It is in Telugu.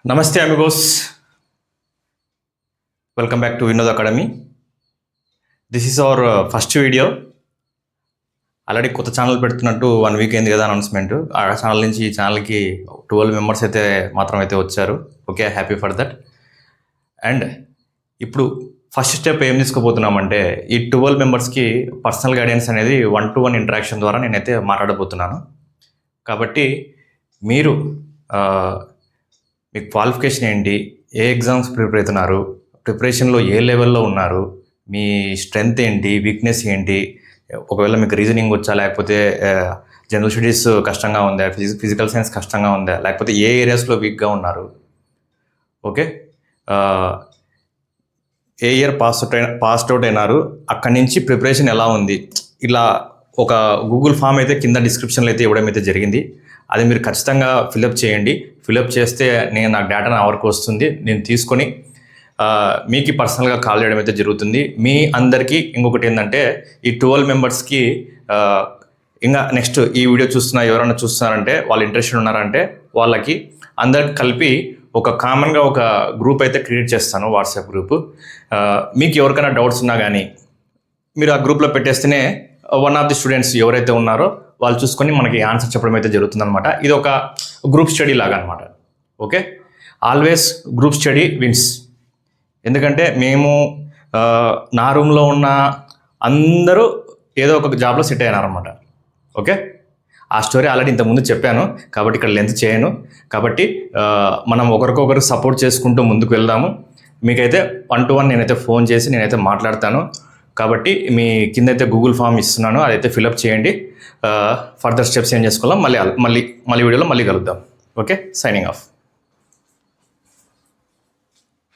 Namaste amigos, welcome back to Vinod Academy. This is our first video. Already కొత్త ఛానల్ పెడుతున్నట్టు 1 వీక్ అయింది కదా అనౌన్స్మెంట్. ఆ ఛానల్ నుంచి ఈ ఛానల్కి 12 మెంబర్స్ అయితే మాత్రం అయితే వచ్చారు. Okay, happy for that. And ఇప్పుడు ఫస్ట్ స్టెప్ ఏం తీసుకోబోతున్నామంటే ఈ 12 మెంబర్స్కి పర్సనల్ గైడెన్స్ అనేది 1-to-1 ఇంటరాక్షన్ ద్వారా నేనైతే మాట్లాడబోతున్నాను. కాబట్టి మీరు మీ క్వాలిఫికేషన్ ఏంటి, ఏ ఎగ్జామ్స్ ప్రిపేర్ అవుతున్నారు, ప్రిపరేషన్లో ఏ లెవెల్లో ఉన్నారు, మీ స్ట్రెంగ్త్ ఏంటి, వీక్నెస్ ఏంటి, ఒకవేళ మీకు రీజనింగ్ వచ్చా, లేకపోతే జనరల్ స్టడీస్ కష్టంగా ఉందా, ఫిజికల్ సైన్స్ కష్టంగా ఉందా, లేకపోతే ఏ ఏరియాస్లో వీక్గా ఉన్నారు, ఓకే, ఏ ఇయర్ పాస్డ్ అవుట్ అయినారు, అక్కడి నుంచి ప్రిపరేషన్ ఎలా ఉంది, ఇలా ఒక గూగుల్ ఫామ్ అయితే కింద డిస్క్రిప్షన్లో అయితే ఇవ్వడం అయితే జరిగింది. అది మీరు ఖచ్చితంగా ఫిలప్ చేయండి. ఫిలప్ చేస్తే నాకు డేటా నా వరకు వస్తుంది. నేను తీసుకొని మీకు పర్సనల్గా కాల్ చేయడం అయితే జరుగుతుంది. మీ అందరికీ ఇంకొకటి ఏంటంటే ఈ 12 మెంబర్స్కి ఇంకా నెక్స్ట్ ఈ వీడియో ఎవరైనా చూస్తున్నారంటే వాళ్ళు ఇంట్రెస్టెడ్ ఉన్నారంటే వాళ్ళకి అందరికి కలిపి ఒక కామన్గా ఒక గ్రూప్ అయితే క్రియేట్ చేస్తాను, వాట్సాప్ గ్రూప్. మీకు ఎవరికైనా డౌట్స్ ఉన్నా కానీ మీరు ఆ గ్రూప్లో పెట్టేస్తేనే వన్ ఆఫ్ ది స్టూడెంట్స్ ఎవరైతే ఉన్నారో వాళ్ళు చూసుకొని మనకి ఆన్సర్ చెప్పడం అయితే జరుగుతుందన్నమాట. ఇది ఒక గ్రూప్ స్టడీ లాగా అనమాట. Okay, always group study wins. ఎందుకంటే మేము నా రూమ్లో ఉన్న అందరూ ఏదో ఒక జాబ్లో సెట్ అయ్యారనమాట. ఓకే, ఆ స్టోరీ ఆల్రెడీ ఇంతకుముందు చెప్పాను కాబట్టి ఇక్కడ లెంత్ చేయను. కాబట్టి మనం ఒకరికొకరు సపోర్ట్ చేసుకుంటూ ముందుకు వెళ్దాము. మీకైతే 1-to-1 నేనైతే ఫోన్ చేసి నేనైతే మాట్లాడతాను. కాబట్టి మీ కింద అయితే గూగుల్ ఫామ్ ఇస్తున్నాను, అదైతే ఫిలప్ చేయండి. ఫర్దర్ స్టెప్స్ ఏం చేసుకోవాలో మళ్ళీ వీడియోలో మళ్ళీ కలుద్దాం. Okay, signing off.